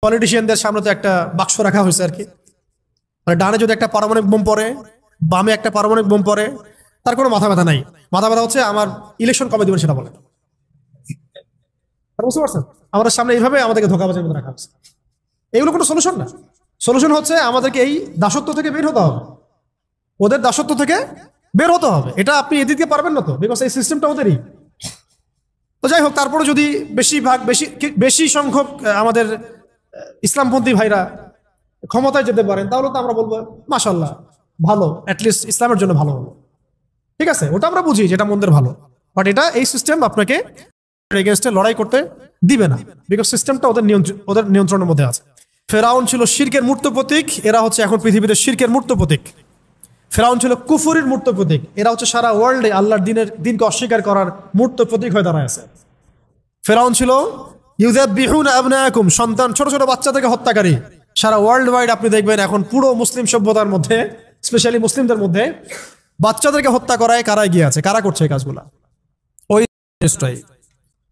পলিটিশিয়ানদের সামনে তো একটা বাক্স রাখা হয়েছে আর কি। মানে ডানে যদি একটা পারমাণবিক বোম পড়ে, বামে একটা পারমাণবিক বোম পড়ে, তার কোনো মাথা ব্যথা নাই। মাথা ব্যথা হচ্ছে আমার ইলেকশন কবে দিবেন সেটা বলে। বুঝতে পারছেন? আমাদের সামনে এইভাবে আমাদেরকে ধোঁকাবাজের মধ্যে রাখা হচ্ছে। এগুলো কোনো সলিউশন না। সলিউশন হচ্ছে আমাদেরকে এই দাসত্ব থেকে বের হতে হবে, ওদের দাসত্ব থেকে বের হতে হবে। এটা আপনি এদিকে পারবেন না তো, বিকজ এই সিস্টেমটা ওদেরই। তো যাই হোক, তারপরে যদি বেশি সংখ্যক আমাদের ইসলামপন্থী ভাইরা ক্ষমতায় যেতে পারেন, তাহলে তো আমরা বলবো মাশাআল্লাহ, ভালো, অ্যাটলিস্ট ইসলামের জন্য ভালো হলো। ঠিক আছে, ওটা আমরা বুঝি যেটা মন্দের ভালো, বাট এটা এই সিস্টেম আপনাকে এগেইনস্টে লড়াই করতে দিবে না, বিকজ সিস্টেমটা ওদের নিয়ন্ত্রণের মধ্যে আছে। ফেরাউন ছিল শিরকের মূর্ত প্রতীক, এরা হচ্ছে এখন পৃথিবীতে শিরকের মূর্ত প্রতীক। ফেরাউন ছিল কুফরির মূর্ত প্রতীক, এরা হচ্ছে সারা ওয়ার্ল্ডে আল্লাহর দিনকে অস্বীকার করার মূর্ত প্রতীক হয়ে দাঁড়ায় আছে। ফেরাউন ছিল ইউযাবিহুনা আবনাআকুম, সন্তান ছোট ছোট বাচ্চাদেরকে হত্যাকারী। সারা ওয়ার্ল্ড ওয়াইড আপনি দেখবেন এখন পুরো মুসলিম সভ্যতার মধ্যে, স্পেশালি মুসলিমদের মধ্যে বাচ্চাদেরকে হত্যা করায় কারা এগিয়ে আছে, কারা করছে এই কাজগুলা? ওই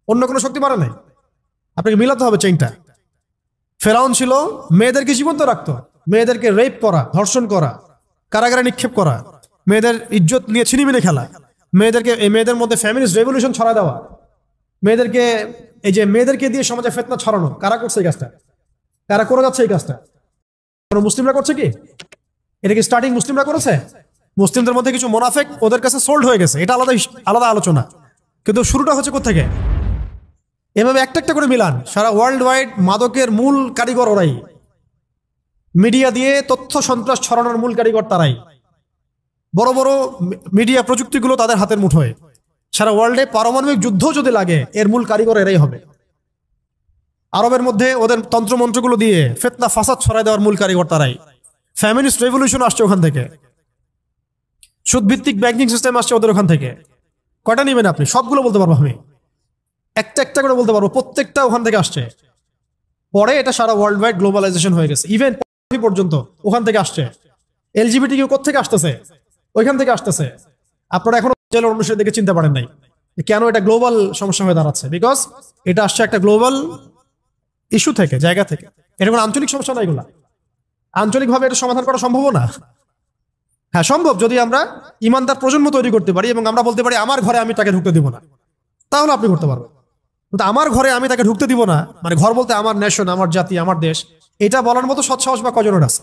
অন্য কোনো শক্তি পারে নাই। আপনাকে মিলাতে হবে চেইনটা। ফেরাউন ছিল মেয়েদেরকে জীবন্ত রাখতো, মেয়েদেরকে রেপ করা, ধর্ষণ করা, কারাগারে নিক্ষেপ করা, মেয়েদের ইজ্জত নিয়ে ছিনিমিনি খেলা, মেয়েদের মধ্যে ফ্যামিলিস্ট রেভলিউশন ছড়া দেওয়া, মেয়েদেরকে দিয়ে সমাজে ফিতনা ছড়ানো। কারা করছে এই কাজটা? কারা করে যাচ্ছে এই কাজটা? মুসলিমরা করছে কি? এটা কি স্টার্টিং মুসলিমরা করেছে? মুসলিমদের মধ্যে কিছু মোনাফেক ওদের কাছে সোল্ড হয়ে গেছে, এটা আলাদা আলোচনা। কিন্তু শুরুটা হচ্ছে কোত্থেকে? এভাবে একটা একটা করে মিলান। সারা ওয়ার্ল্ড ওয়াইড মাদকের মূল কারিগর ওরাই, মিডিয়া দিয়ে তথ্য সন্ত্রাস ছড়ানোর মূল কারিগর তারাই। বড় বড় মিডিয়া প্রযুক্তিগুলো তাদের হাতের মুঠোয়। সারা ওয়ার্ল্ডে পারমাণবিক যুদ্ধ যদি লাগে, এর মূল কারিগর এরাই হবে। আরবের মধ্যে ওদের তন্ত্রমন্ত্রগুলো দিয়ে ফিতনা ফাসাদ ছড়াই দেওয়ার মূল কারিগর তারাই। ফ্যামিলিস্ট রেভলিউশন আসছে ওখান থেকে, সুদভিত্তিক ব্যাংকিং সিস্টেম আসছে ওদের ওখান থেকে। কয়টা নেবেন আপনি? সবগুলো বলতে পারবো আমি, একটা একটা করে বলতে পারবো, প্রত্যেকটা ওখান থেকে আসছে। পরে এটা সারা ওয়ার্ল্ড ওয়াইড গ্লোবালাইজেশন হয়ে গেছে, ইভেন পর্যন্ত ওখান থেকে আসছে। এলজিবিটি কিউ কোত্থেকে আসতেছে? ওইখান থেকে আসতেছে। আপনারা এখনো জেলের অনুসারে দেখে চিনতে পারেন নাই কেন এটা গ্লোবাল সমস্যা হয়ে দাঁড়াচ্ছে, বিকজ এটা আসছে একটা গ্লোবাল ইস্যু থেকে, জায়গা থেকে। এটা কোনো আঞ্চলিক সমস্যা না, এগুলা আঞ্চলিকভাবে এটা সমাধান করা সম্ভব না। হ্যাঁ সম্ভব, যদি আমরা ইমানদার প্রজন্ম তৈরি করতে পারি এবং আমরা বলতে পারি আমার ঘরে আমি তাকে ঢুকতে দিব না, তাহলে আপনি করতে পারবেন। কিন্তু আমার ঘরে আমি তাকে ঢুকতে দিব না, মানে ঘর বলতে আমার নেশন, আমার জাতি, আমার দেশ, এটা বলার মতো সৎসাহস বা কজনের আছে?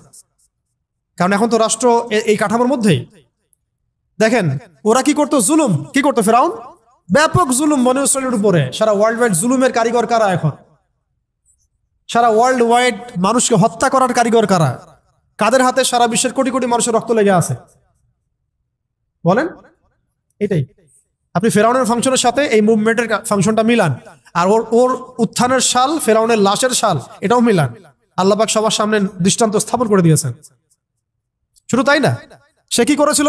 কারণ এখন তো রাষ্ট্র এই কাঠামোর মধ্যেই। দেখেন ওরা কি করতো, জুলুম কি করতো ফেরাউন, ব্যাপক জুলুম বনী ইসরাইলের উপরে। সারা ওয়ার্ল্ড ওয়াইড জুলুমের কারিগর কারা এখন? সারা ওয়ার্ল্ড ওয়াইড মানুষকে হত্যা করার কারিগর কারা? কাদের হাতে সারা বিশ্বের কোটি কোটি মানুষের রক্ত লেগে আছে বলেন? এটাই। আপনি ফেরাউনের ফাংশনের সাথে এই মুভমেন্টের ফাংশনটা মিলান, আর ওর উত্থানের সাল, ফেরাউনের লাশের সাল, এটাও মিলান। আল্লাহ পাক সবার সামনে দৃষ্টান্ত স্থাপন করে দিয়েছেন। শুধু তাই না, সে কি করেছিল?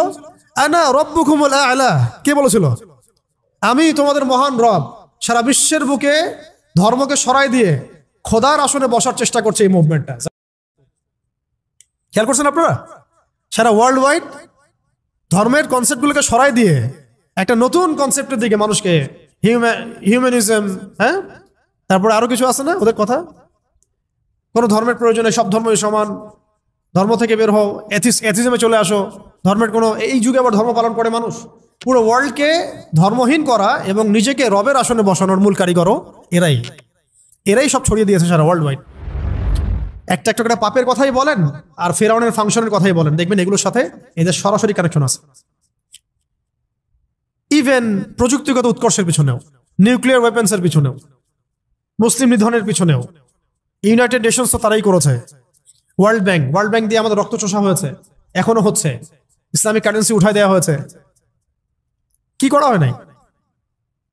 আনা রব্বুকুমুল আ'লা, কে বলেছিল? আমি তোমাদের মহান রব। সারা বিশ্বের বুকে ধর্মকে সরাই দিয়ে খোদার আসনে বসার চেষ্টা করছে এই মুভমেন্টটা। খেয়াল করছেন আপনারা? সারা ওয়ার্ল্ড ওয়াইড ধর্মের কনসেপ্টগুলোকে সরাই দিয়ে একটা নতুন কনসেপ্টের দিকে মানুষকে, হিউম্যানিজম, হ্যাঁ, তারপরে আরো কিছু আছে না ওদের কথা, কোনো ধর্মের প্রয়োজনে সব ধর্মই সমান, ধর্ম থেকে বের হও, এথিজমে চলে আসো, ধর্মের কোনো, এই যুগে আবার ধর্ম পালন করে মানুষ। পুরো ওয়ার্ল্ডকে ধর্মহীন করা এবং নিজেকে রবের আসনে বসানোর মূল কারিগরও এরাই সব ছড়িয়ে দিয়েছে সারা ওয়ার্ল্ড ওয়াইড। একটা একটা করে পাপের কথাই বলেন আর ফেরাউনের ফাংশনের কথাই বলেন, দেখবেন এগুলোর সাথে এদের সরাসরি কানেকশন আছে। ইভেন প্রযুক্তিগত উৎকর্ষের পিছনেও, নিউক্লিয়ার ওয়েপন্সের পিছনেও, মুসলিম নিধনের পিছনেও ইউনাইটেড নেশনস তো তারাই করেছে। ওয়ার্ল্ড ব্যাংক দিয়ে আমাদের রক্ত চোষা হয়েছে, এখনো হচ্ছে। ইসলামিক কারেন্সি উঠাই দেওয়া হয়েছে, কি করা হয় নাই?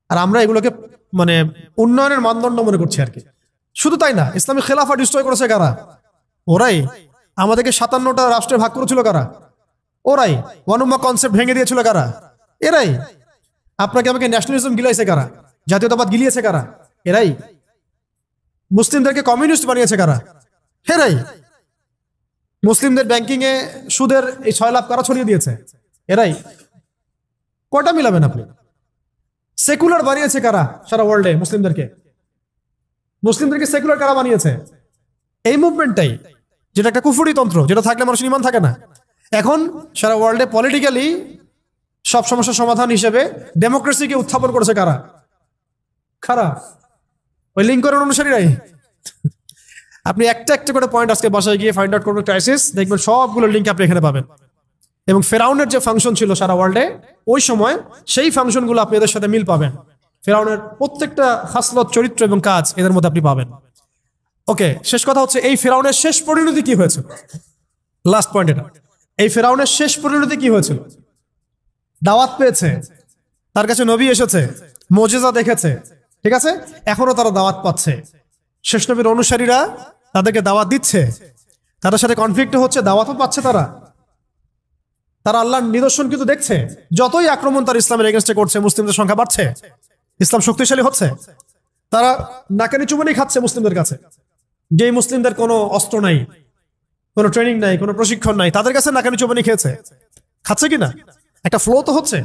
আর আমরা এগুলোকে মানে উন্নয়নের মানদণ্ড মনে করছি আর কি। শুধু তাই না, ইসলামিক খেলাফা ডিস্ট্রয় করেছে কারা? ওরাই। আমাদেরকে 57টা রাষ্ট্রে ভাগ করেছিল কারা? ওরাই। ওয়ান উম্মাহ কনসেপ্ট ভেঙে দিয়েছিল কারা? এরাই। আপনাকে আমাকে ন্যাশনালিজম গিলাইছে কারা? জাতীয়তাবাদ গিলিয়েছে কারা? এরাই। মুসলিমদেরকে কমিউনিস্ট বানিয়েছে কারা? এরাই। মুসলিমদের ব্যাংকিং এ সুদের এই 6 লাখ কারা ছড়িয়ে দিয়েছে? এরাই। কয়টা মিলাবেন আপনি? সেকুলার বানিয়েছে কারা সারা ওয়ার্ল্ডে? মুসলিমদেরকে সেকুলার কারা বানিয়েছে? এই মুভমেন্টটাই, যেটা একটা কুফরি তন্ত্র, যেটা থাকলে মানুষের ঈমান থাকে না। এখন সারা ওয়ার্ল্ডে পলিটিক্যালি সব সমস্যার সমাধান হিসেবে ডেমোক্রেসিকে উত্থাপন করেছে কারা? কারা? ওই লিঙ্কনের অনুসারীরাই। আপনি একটা একটা করে পয়েন্ট আজকে বাসায় গিয়ে ফাইন্ড আউট করবেন, ক্রাইসিস, দেখবেন সবগুলো লিঙ্ক আপনি এখানে পাবেন। এবং ফেরাউনের যে ফাংশন ছিল সারা ওয়ার্ল্ডে ওই সময়, সেই ফাংশনগুলো আপনি এদের সাথে মিল পাবেন। ফেরাউনের প্রত্যেকটা খাসলত, চরিত্র এবং কাজ এদের মধ্যে আপনি পাবেন। ওকে, শেষ কথা হচ্ছে এই ফেরাউনের শেষ পরিণতি কি হয়েছিল? লাস্ট পয়েন্ট এটা। এই ফেরাউনের শেষ পরিণতি কি হয়েছিল? দাওয়াত পেয়েছে, তার কাছে নবী এসেছে, মুজিজা দেখেছে, ঠিক আছে, এখনো তারা দাওয়াত পাচ্ছে। শেষ নবীর অনুসারীরা তাদেরকে দাওয়াত দিচ্ছে, তাদের সাথে কনফ্লিক্ট হচ্ছে, দাওয়াতও পাচ্ছে তারা। তারা আল্লাহর নিদর্শন কিন্তু দেখছে। যতই আক্রমণ তার ইসলামের এগেনস্টে করছে, মুসলিমদের সংখ্যা বাড়ছে, ইসলাম শক্তিশালী হচ্ছে। তারা নাকানি চুমানি খাচ্ছে মুসলিমদের কাছে, যে মুসলিমদের কোনো অস্ত্র নাই, কোনো ট্রেনিং নাই, কোনো প্রশিক্ষণ নাই, তাদের কাছে নাকানি চুমানি খেয়েছে। খাচ্ছে কিনা? একটা ফ্লো তো হচ্ছে,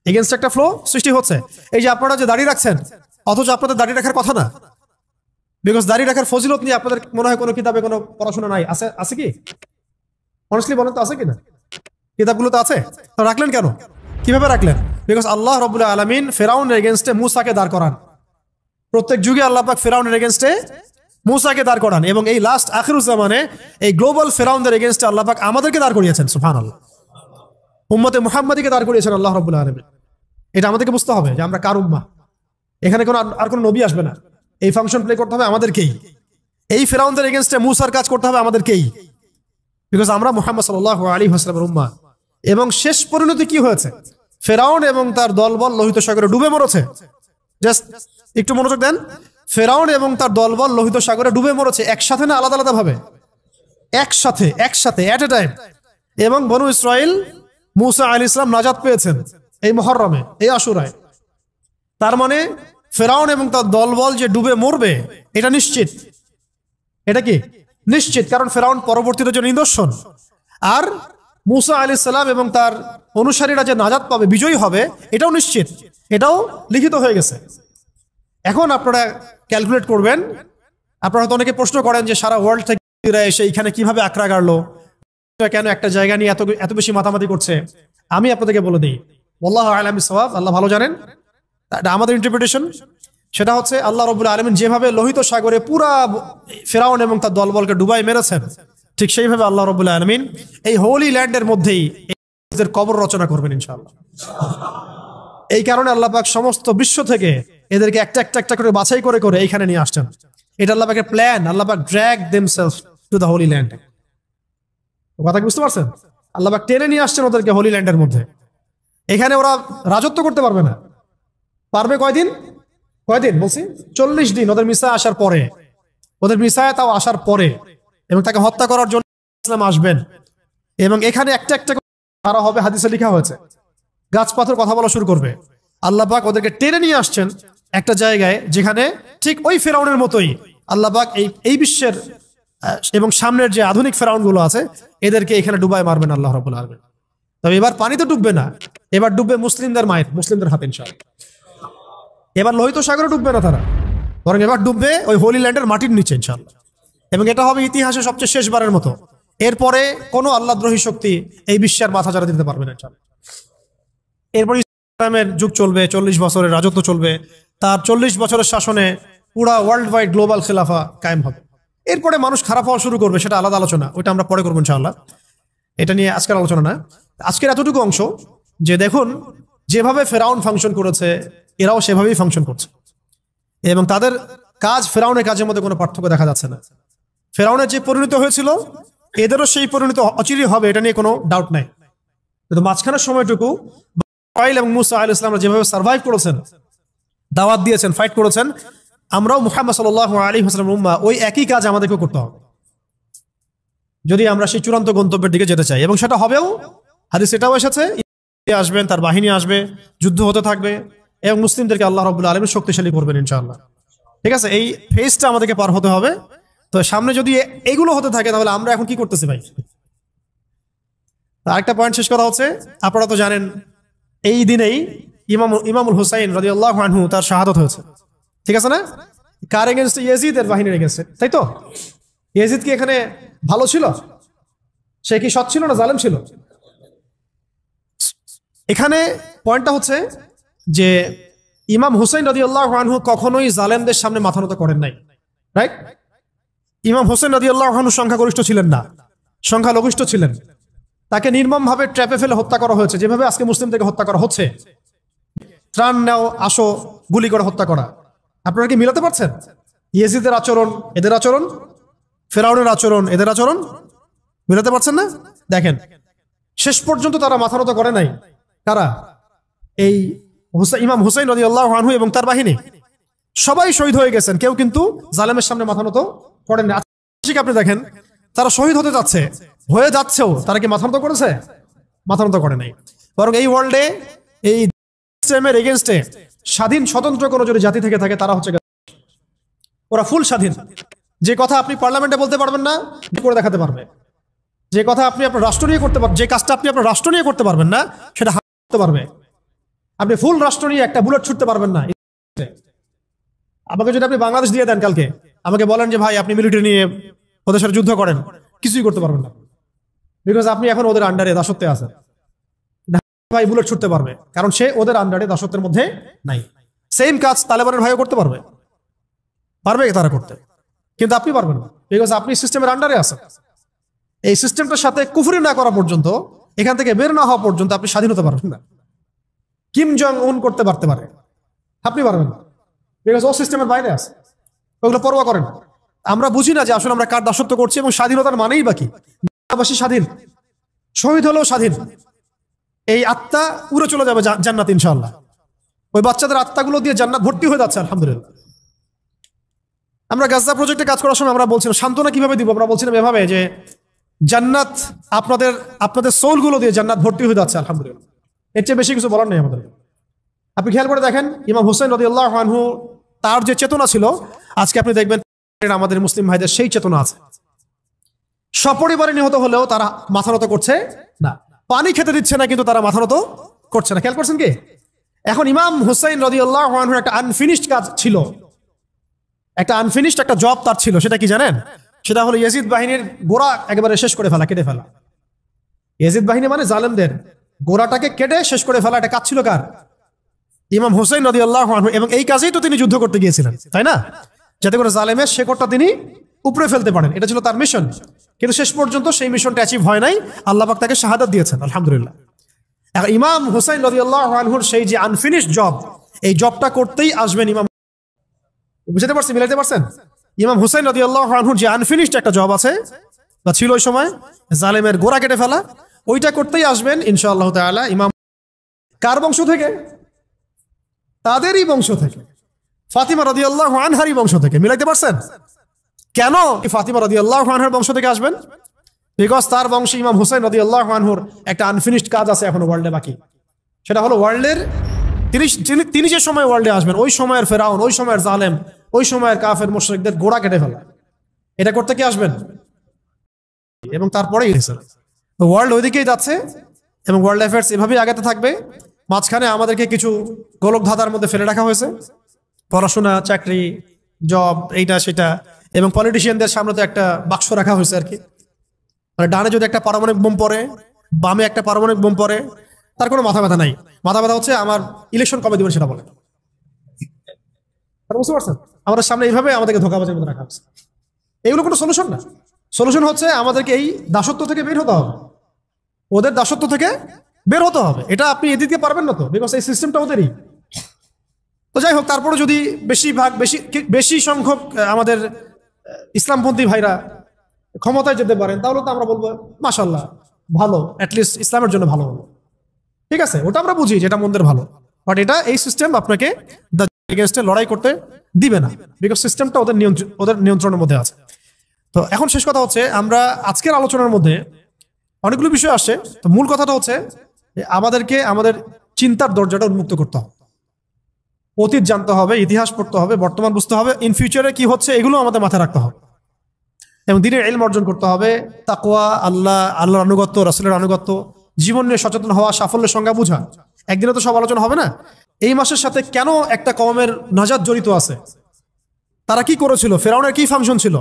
এগেনস্ট একটা ফ্লো সৃষ্টি হচ্ছে। এই যে আপনারা যে দাঁড়িয়ে রাখছেন, অথচ আপনাদের দাঁড়িয়ে রাখার কথা না, বিকজ দাঁড়িয়ে রাখার ফজিলত নিয়ে আপনাদের মনে হয় কোনো কিতাবে কোনো পড়াশোনা নাই। আছে? আছে কি? অনেস্টলি বলেন তো, আছে কিনা? কিতাবগুলো তো আছে, তো রাখলেন কেন? কিভাবে রাখলেন? বিকজ আল্লাহ রাব্বুল আলামিন ফেরাউনের এগেনস্টে মূসাকে দাঁড় করান। প্রত্যেক যুগে আল্লাহ পাক ফেরাউনের এগেনস্টে মূসাকে দাঁড় করান, এবং এই লাস্ট আখিরুজ্জামানে এই গ্লোবাল ফেরাউনদের এগেনস্টে আল্লাহ পাক আমাদেরকে দাঁড় করিয়েছেন। সুবহানাল্লাহ। উম্মতে মুহাম্মাদীকে দাঁড় করিয়েছেন আল্লাহ রাব্বুল আলামিন। এটা আমাদেরকে বুঝতে হবে যে আমরা কার উম্মাহ। এখানে কোনো আর কোনো নবী আসবে না, এই ফাংশন প্লে করতে হবে আমাদেরকেই। এই ফেরাউনদের এগেনস্টে মূসার কাজ করতে হবে আমাদেরকেই, বিকজ আমরা মুহাম্মদ সাল্লাল্লাহু আলাইহি ওয়াসাল্লামের উম্মাহ। এবং শেষ পরিণতি কি হয়েছে? ফেরাউন এবং তার দলবল লোহিত সাগরে ডুবে মরেছে। জাস্ট একটু মনোযোগ দেন। ফেরাউন এবং তার দলবল লোহিত সাগরে ডুবে মরেছে, একসাথে না আলাদা আলাদা ভাবে? একসাথে এট এ টাইম। এবং বনু ইসরাইল, মূসা আলাইহিস সালাম নাজাত পেয়েছেন এই মুহররমে, এই আশুরায়। তার মানে ফেরাউন এবং তার দলবল যে ডুবে মরবে এটা নিশ্চিত। এটা কি নিশ্চিত? কারণ ফেরাউন পরবর্তীতে যে নিদর্শন, আর মূসা আলাইহিস সালাম এবং তার অনুসারীরা যে নাজাত পাবে, বিজয়ী হবে, এটাও নিশ্চিত, এটাও লিখিত হয়ে গেছে। এখন আপনারা ক্যালকুলেট করবেন। আপনারা হয়তো অনেকে প্রশ্ন করেন যে সারা ওয়ার্ল্ড থেকে এসে এখানে কিভাবে আকড়া গাড়লো, কেন একটা জায়গা নিয়ে এত বেশি মাতামাতি করছে? আমি আপনাদেরকে বলে দিই, আল্লাহু আ'লাম বিস-সাওয়াব, আল্লাহ ভালো জানেন। এটা আমাদের ইন্টারপ্রিটেশন। সেটা হচ্ছে আল্লাহ রাব্বুল আলামিন যেভাবে লোহিত সাগরে পুরা ফেরাউন এবং তার দলবলকে ডুবাই মেরেছেন, ঠিক সেইভাবে আল্লাহ রাব্বুল আলামিন এই হোলি ল্যান্ডের মধ্যেই এদের কবর রচনা করবেন ইনশাআল্লাহ। এই কারণে আল্লাহ পাক সমস্ত বিশ্ব থেকে এদেরকে একটা একটা একটা করে বাছাই করে করে এইখানে নিয়ে আসছেন। এটা আল্লাহ পাকের প্ল্যান। আল্লাহ পাক drag themselves to the Holi land. কথা কি বুঝতে পারছেন? আল্লাহ পাক টেনে নিয়ে আসছেন ওদেরকে হোলি ল্যান্ডের মধ্যে। এখানে ওরা রাজত্ব করতে পারবে না। পারবে কয়দিন? বলছি 40 দিন। ওদের মিসা আসার পরে, ওদের মিসায় তাও আসার পরে, এবং তাকে হত্যা করার জন্য ইসলাম আসবেন। এবং এখানে একটা একটা তারা হবে, হাদিসে লেখা হয়েছে, গাছ পাথর কথা বলা শুরু করবে। আল্লাহ পাক ওদেরকে টেনে নিয়ে আসছেন একটা জায়গায় যেখানে ঠিক ওই ফেরাউনের মতোই আল্লাহ পাক এই বিশ্বের এবং সামনের যে আধুনিক ফেরাউন গুলো আছে এদেরকে এখানে ডুবাই মারবেন আল্লাহ রাব্বুল আলামিন। তবে এবার পানিতে ডুববে না, এবার ডুববে মুসলিমদের মায়ের, মুসলিমদের হাতে ইনশাআল্লাহ। এবার লোহিত সাগরে ডুববে না তারা, বরং এবার ডুববে ওই হোলি ল্যান্ডের মাটির নিচে ইনশাআল্লাহ। এবং এটা হবে ইতিহাসে সবচেয়ে শেষবারের মতো। এরপরে কোনো আল্লাহদ্রোহী শক্তি এই বিশ্বের মাথা চাড়া দিতে পারবে না ইনশাআল্লাহ। এরপর ইসলামের যুগ চলবে, 40 বছরের রাজত্ব চলবে। তার 40 বছরের শাসনে পুরা ওয়ার্ল্ড ওয়াইড গ্লোবাল খেলাফা কায়েম হবে। এরপরে মানুষ খারাপ হওয়া শুরু করবে, সেটা আলাদা আলোচনা, ওইটা আমরা পরে করবো ইনশাআল্লাহ। এটা নিয়ে আজকের আলোচনা না। আজকের এতটুকু অংশ যে দেখুন যেভাবে ফেরাউন ফাংশন করেছে এরাও সেভাবেই ফাংশন করছে, এবং তাদের কাজ ফেরাউনের কাজের মধ্যে কোনো পার্থক্য দেখা যাচ্ছে না। ফেরাউনের যে পরিণত হয়েছিল এদেরও সেই পরিণত অচিরেই হবে, এটা নিয়ে কোনো ডাউট নাই। কিন্তু মাঝখানের সময়টুকু ইসরাঈল এবং মূসা আলাইহিস সালাম যেভাবে সার্ভাইভ করেছেন, দাওয়াত দিয়েছেন, ফাইট করেছেন, আমরাও মুহাম্মদ সাল্লাল্লাহু আলাইহি ওয়াসাল্লাম উম্মাহ ওই একই কাজ আমাদেরকে করতে হবে যদি আমরা সেই চূড়ান্ত গন্তব্যের দিকে যেতে চাই। এবং সেটা হবেও। হাদিস এটাও এসেছে, আসবেন, তার বাহিনী আসবে, যুদ্ধ হতে থাকবে, এবং মুসলিমদেরকে আল্লাহ রাব্বুল আলামিন শক্তিশালী করবেন ইনশাআল্লাহ। ঠিক আছে, এই ফেজটা আমাদেরকে পার হতে হবে। তো সামনে যদি এগুলো হতে থাকে তাহলে আমরা এখন কি করতেছি ভাই? আরেকটা পয়েন্ট শেষ করা হচ্ছে, আপনারা তো জানেন এই দিনেই ইমামুল হুসাইন রাদিয়াল্লাহু আনহু তার শাহাদাত হয়েছে। ঠিক আছে না? কার এগেইনস্টে? ইয়াজিদের বাহিনীর এগেইনস্টে, তাই তো? ইয়াজিদ কি এখানে ভালো ছিল? সে কি সৎ ছিল না জালেম ছিল? এখানে পয়েন্টটা হচ্ছে যে ইমাম হুসাইন রাদিয়াল্লাহু আনহু কখনোই জালেমদের সামনে মাথা নত করেন নাই, রাইট? ইমাম হুসাইন রাদিয়াল্লাহু আনহু সংখ্যাগরিষ্ঠ ছিলেন না, সংখ্যালঘিষ্ঠ ছিলেন। তাকে নির্মমভাবে ট্র্যাপে ফেলে হত্যা করা হয়েছে, যেভাবে আজকে মুসলিমদেরকে হত্যা করা হচ্ছে। ত্রাণ নাও, আসো, গুলি করে হত্যা করা। আপনারা কি মিলাতে পারছেন ইয়াজিদের আচরণ এদের আচরণ, ফেরাউনের আচরণ এদের আচরণ? মিলাতে পারছেন না? দেখেন, শেষ পর্যন্ত তারা মাথা নত করে নাই। কারা? এই ইমাম হুসাইন রাদিয়াল্লাহু আনহু এবং তার বাহিনী সবাই শহীদ হয়ে গেছেন, কেউ কিন্তু জালেমের সামনে মাথা নত করেন না। আপনি দেখেন, তারা শহীদ হতে যাচ্ছে, হয়ে যাচ্ছেও, তারা কি মাথা নত করেছে? মাথা নত করে নাই। বরং এই ওয়ার্ল্ডে এই সিস্টেমের এগেইনস্টে স্বাধীন স্বতন্ত্র কোনো যদি জাতি থেকে থাকে, তারা হচ্ছে ওরা ফুল স্বাধীন। যে কথা আপনি পার্লামেন্টে বলতে পারবেন না, করে দেখাতে পারবে। যে কথা আপনি আপনার রাষ্ট্র নিয়ে করতে পারবেন, যে কাজটা আপনি আপনার রাষ্ট্র নিয়ে করতে পারবেন না, সেটা করতে পারবে। আপনি ফুল রাষ্ট্র নিয়ে একটা বুলেট ছুটতে পারবেন না। আমাকে যদি আপনি বাংলাদেশ দিয়ে দেন কালকে, আমাকে বলেন যে ভাই আপনি মিলিটারি নিয়ে ওদের সাথে যুদ্ধ করেন, কিছুই করতে পারবেন না, বিকজ আপনি এখন ওদের আন্ডারে দাসত্বে আছেন। ভাই বুলেট ছুটতে পারবে, কারণ সে ওদের আন্ডারে দাসত্বের মধ্যে নাই। সেম কাজ তালেবানের ভাইও করতে পারবে, পারবে তারা করতে, কিন্তু আপনি পারবেন না, বিকজ আপনি সিস্টেমের আন্ডারে আছেন। এই সিস্টেমটার সাথে কুফরি না করা পর্যন্ত, এখান থেকে বের না হওয়া পর্যন্ত আপনি স্বাধীন হতে পারবেন না। কিম জং উন করতে পারতে পারে, আপনি পারবেন না, বিকজ ও সিস্টেমের বাইরে আছে, ওগুলো পরোয়া করেন। আমরা বুঝি না যে আসলে আমরা কার দাসত্ব করছি, এবং স্বাধীনতার মানেই বাকি বাসী স্বাধীন, শহীদ হলেও স্বাধীন। এই আত্মা উড়ে চলে যাবে জান্নাত ইনশাআল্লাহ। ওই বাচ্চাদের আত্মাগুলো দিয়ে জান্নাত ভর্তি হয়ে যাচ্ছে আলহামদুলিল্লাহ। আমরা গাজা প্রজেক্টে কাজ করার সময় আমরা বলছিলাম সান্ত্বনা কিভাবে দিব, আমরা বলছিলাম এভাবে যে জান্নাত আপনাদের আপনাদের সোলগুলো দিয়ে জান্নাত ভর্তি হয়ে যাচ্ছে আলহামদুলিল্লাহ। এর চেয়ে বেশি কিছু বলার নেই আমাদের। আপনি খেয়াল করে দেখেন, ইমাম হুসাইন রাদিয়াল্লাহু আনহু তার যে চেতনা ছিল, আজকে আপনি দেখবেন আমাদের মুসলিম ভাইদের সেই চেতনা আছে। সপরিবারে নিহত হলেও তারা মাথা নত করছে না, পানি খেতে দিচ্ছে না, কিন্তু তারা মাথা নত করছে না। খেয়াল করছেন কি? এখন ইমাম হুসাইন রাদিয়াল্লাহু আনহুর একটা আনফিনিশড কাজ ছিল, একটা আনফিনিশড একটা জব তার ছিল। সেটা কি জানেন? সেটা হলো ইয়াজিদ বাহিনীর গোড়া একেবারে শেষ করে ফেলা, কেটে ফেলা। ইয়াজিদ বাহিনী মানে জালেমদের গোড়াটাকে কেটে শেষ করে ফেলা, এটা কাজ ছিল কার? ইমাম হুসাইন রাদিয়াল্লাহু আনহু। এবং এই কাজেই তো তিনি যুদ্ধ করতে গিয়েছিলেন, তাই না? যাতে করে জালেমের শেকড়টা তিনি উপরে ফেলতে পারেন, এটা ছিল তার মিশন। কিন্তু শেষ পর্যন্ত সেই মিশনটা অ্যাচিভ হয় নাই, আল্লাহ পাক তাকে শাহাদাত দিয়েছেন আলহামদুলিল্লাহ। এখন ইমাম হুসাইন রাদিয়াল্লাহু আনহুর সেই যে আনফিনিশড জব, এই জবটা করতেই আসবেন ইমাম। বুঝতে পারছেন, মিলাইতে পারছেন? ইমাম হুসাইন রাদিয়াল্লাহু আনহুর যে আনফিনিশড একটা জব আছে বা ছিল ওই সময়, জালেমের গোড়া কেটে ফেলা, ওইটা করতেই আসবেন ইনশাআল্লাহ তাআলা ইমাম। কার বংশ থেকে? তাদেরই বংশ থেকে, ফাতিমা রাদিয়াল্লাহু আনহারই বংশ থেকে। মিলাইতে পারছেন? কেন ফাতিমা রাদিয়াল্লাহু আনহার বংশ থেকে আসবেন? বিকজ তার বংশে ইমাম হুসাইন রাদিয়াল্লাহু আনহুর একটা আনফিনিশড কাজ আছে এখনো ওয়ার্ল্ডে বাকি। সেটা হলো ওয়ার্ল্ডের তিনি যে সময় ওয়ার্ল্ডে আসবেন, ওই সময়ের ফেরাউন, ওই সময়ের জালেম, ওই সময়ের কাফের মুশরিকদের গোড়া কেটে ফেলা, এটা করতে কি আসবেন? এবং তারপরেই ওয়ার্ল্ড ওইদিকেই যাচ্ছে, এবং ওয়ার্ল্ড অ্যাফেয়ার্স এভাবেই আগাতে থাকবে। মাঝখানে আমাদেরকে কিছু গোলক ধাঁধার মধ্যে ফেলে রাখা হয়েছে, পড়াশোনা, চাকরি, জব, এইটা সেটা, এবং পলিটিশিয়ানদের সামনে তো একটা বাক্স রাখা হয়েছে আর কি। মানে ডানে যদি একটা পারমাণবিক বোম পড়ে, বামে একটা পারমাণবিক বোম পড়ে, তার কোনো মাথা ব্যথা নাই। মাথা ব্যথা হচ্ছে আমার ইলেকশন কবে দিবেন সেটা বলে। বুঝতে পারছেন? আমাদের সামনে এইভাবে আমাদেরকে ধোঁকাবাজির মধ্যে রাখা হচ্ছে। এগুলো কোনো সলিউশন না। সলিউশন হচ্ছে আমাদেরকে এই দাসত্ব থেকে বের হতে হবে, ওদের দাসত্ব থেকে বের হতে হবে। এটা আপনি এদিকে পারবেন না তো, বিকজ এই সিস্টেমটা ওদেরই। তো যাই হোক, তারপরে যদি বেশি সংখ্যক আমাদের ইসলামপন্থী ভাইরা ক্ষমতায় যেতে পারেন, তাহলে তো আমরা বলবো মাশাআল্লাহ, ভালো, অ্যাটলিস্ট ইসলামের জন্য ভালো হলো। ঠিক আছে, ওটা আমরা বুঝি যেটা মন্দের ভালো, বাট এটা এই সিস্টেম আপনাকে এগেইনস্টে লড়াই করতে দিবে না, বিকজ সিস্টেমটা ওদের নিয়ন্ত্রণের মধ্যে আছে। তো এখন শেষ কথা হচ্ছে, আমরা আজকের আলোচনার মধ্যে অনেকগুলো বিষয় আসছে। তো মূল কথাটা হচ্ছে আমাদেরকে আমাদের চিন্তার দরজাটা উন্মুক্ত করতে হবে, অতীত জানতে হবে, ইতিহাস পড়তে হবে, বর্তমান বুঝতে হবে, ইন ফিউচারে কি হচ্ছে এগুলো আমাদের মাথায় রাখতে হবে, এবং দ্বীনের ইলম অর্জন করতে হবে। তাকওয়া, আল্লাহর আনুগত্য, রাসূলের আনুগত্য, জীবন নিয়ে সচেতন হওয়া, সাফল্যের সংজ্ঞা বোঝা। একদিনে তো সব আলোচনা হবে না। এই মাসের সাথে কেন একটা কওমের নাজাত জড়িত আছে, তারা কি করেছিল, ফেরাউনের কি ফাংশন ছিল,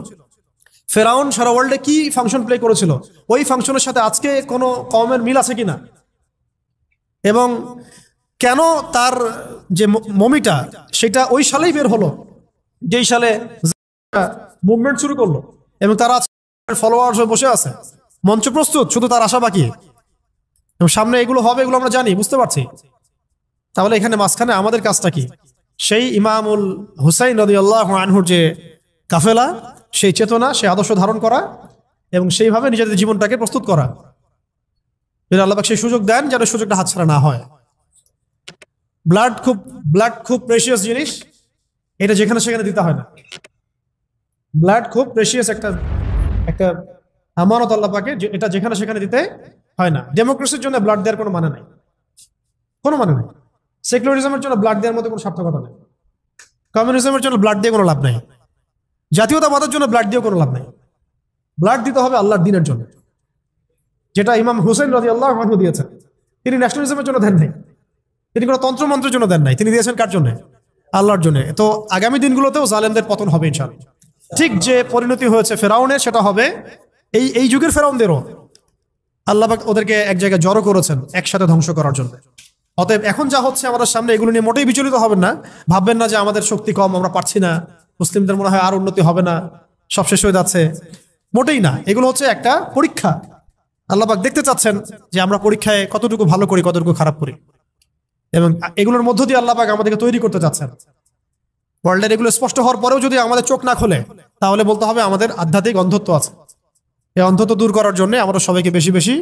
ফেরাউন সারা ওয়ার্ল্ডে কি ফাংশন প্লে করেছিল, ওই ফাংশনের সাথে আজকে কোনো কওমের মিল আছে কিনা, এবং কেন তার যে মমিটা সেটা ওই সালেই বের হলো যেই সালে মুভমেন্ট শুরু করলো, এবং তারা ফলোয়ার্স হয়ে বসে আছে, মঞ্চ প্রস্তুত, শুধু তার আশা বাকি, এবং সামনে এগুলো হবে, এগুলো আমরা জানি, বুঝতে পারছি। তাহলে এখানে মাঝখানে আমাদের কাজটা কি? সেই ইমামুল হুসাইন রাদিয়াল্লাহু আনহুর যে কাফেলা, সেই চেতনা, সেই আদর্শ ধারণ করা এবং সেইভাবে নিজেদের জীবনটাকে প্রস্তুত করা। যদি আল্লাহ পাক সেই সুযোগ দেন, যেন সুযোগটা হাতছাড়া না হয়। ব্লাড খুব প্রেশিয়াস জিনিস, এটা যেখানে সেখানে দিতে হয় না। ব্লাড খুব প্রেশিয়াস একটা একটা আমানত আল্লাহ পাকে, এটা যেখানে সেখানে দিতে হয় না। ডেমোক্রেসির জন্য ব্লাড দেওয়ার কোনো মানে নাই, কোনো মানে নাই। সেকুলারিজমের জন্য ব্লাড দেওয়ার মতো কোনো সার্থকতা নেই। কমিউনিজমের জন্য ব্লাড দিয়ে কোনো লাভ নাই। জাতীয়তাবাদের জন্য ব্লাড দিয়েও কোনো লাভ নাই। ব্লাড দিতে হবে আল্লাহর দ্বীনের জন্য, যেটা ইমাম হুসেন রাদিয়াল্লাহু আনহু দিয়েছেন। তিনি ন্যাশনালিজমের জন্য দেন নাই, তিনি কোনো তন্ত্রমন্ত্রের জন্য দেন নাই, তিনি দিয়েছেন কার জন্য? আল্লাহর জন্য। তো আগামী দিনগুলোতেও জালেমদের পতন হবে ইনশাআল্লাহ। ঠিক যে পরিণতি হয়েছে ফেরাউনের, সেটা হবে এই যুগের ফেরাউনদেরও। আল্লাহ পাক ওদেরকে এক জায়গায় জড়ো করেছেন একসাথে ধ্বংস করার জন্য। অতএব এখন যা হচ্ছে আমাদের সামনে, এগুলো নিয়ে মোটেই বিচলিত হবেন না। ভাববেন না যে আমাদের শক্তি কম, আমরা পারছি না, মুসলিমদের মনে হয় আর উন্নতি হবে না, সব শেষ হয়ে যাচ্ছে। মোটেই না, এগুলো হচ্ছে একটা পরীক্ষা। আল্লাহ পাক দেখতে চাচ্ছেন যে আমরা পরীক্ষায় কতটুকু ভালো করি, কতটুকু খারাপ করি, এবং এগুলোর মধ্য দিয়ে আল্লাহ পাক আমাদেরকে তৈরি করতে চাচ্ছেন। ওয়ার্ল্ডের এগুলো স্পষ্ট হওয়ার পরেও যদি আমাদের চোখ না খোলে, তাহলে বলতে হবে আমাদের আধ্যাত্মিক অন্ধত্ব আছে। এই অন্ধত্ব দূর করার জন্য আমরা সবাইকে বেশি বেশি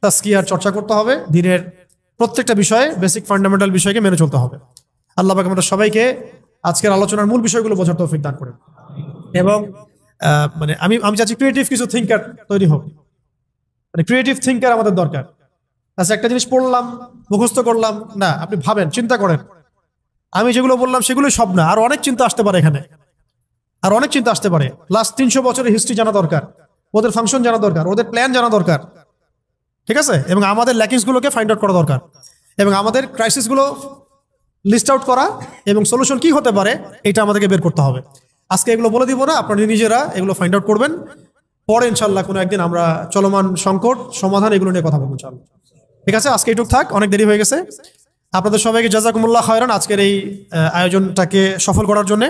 তাজকিয়ার চর্চা করতে হবে। দিনের প্রত্যেকটা বিষয়ে, বেসিক ফান্ডামেন্টাল বিষয়কে মেনে চলতে হবে। আল্লাহ পাক আমাদের সবাইকে আজকের আলোচনার মূল বিষয়গুলো বোঝার তৌফিক দান করেন। এবং মানে আমি চাচ্ছি ক্রিয়েটিভ কিছু থিঙ্কার তৈরি হোক। মানে ক্রিয়েটিভ থিঙ্কার আমাদের দরকার। আচ্ছা, একটা জিনিস পড়লাম, মুখস্থ করলাম না, আপনি ভাবেন, চিন্তা করেন। আমি যেগুলো বললাম সেগুলোই সব না, আর অনেক চিন্তা আসতে পারে এখানে, আর অনেক চিন্তা আসতে পারে। লাস্ট 300 বছরের হিস্ট্রি জানা দরকার, ওদের ফাংশন জানা দরকার, ওদের প্ল্যান জানা দরকার, ঠিক আছে? এবং আমাদের ল্যাকিংস গুলোকে ফাইন্ড আউট করা দরকার, এবং আমাদের ক্রাইসিস গুলো লিস্ট আউট করা, এবং সলিউশন কি হতে পারে এটা আমাদেরকে বের করতে হবে। আজকে এগুলো বলে দিব না, আপনারা নিজেরা এগুলো ফাইন্ড আউট করবেন। পরে ইনশাল্লাহ কোনো একদিন আমরা চলমান সংকট সমাধান এগুলো নিয়ে কথা বলবো ইনশাল্লাহ। ঠিক আছে, আজকে এইটুক থাক, অনেক দেরি হয়ে গেছে। আপনাদের সবাইকে জাযাকুমুল্লাহ খায়রান আজকের এই আয়োজনটাকে সফল করার জন্য।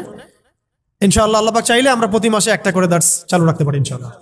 ইনশাআল্লাহ আল্লাহ পাক চাইলে আমরা প্রতি মাসে একটা করে দার্স চালু রাখতে পারি ইনশাআল্লাহ।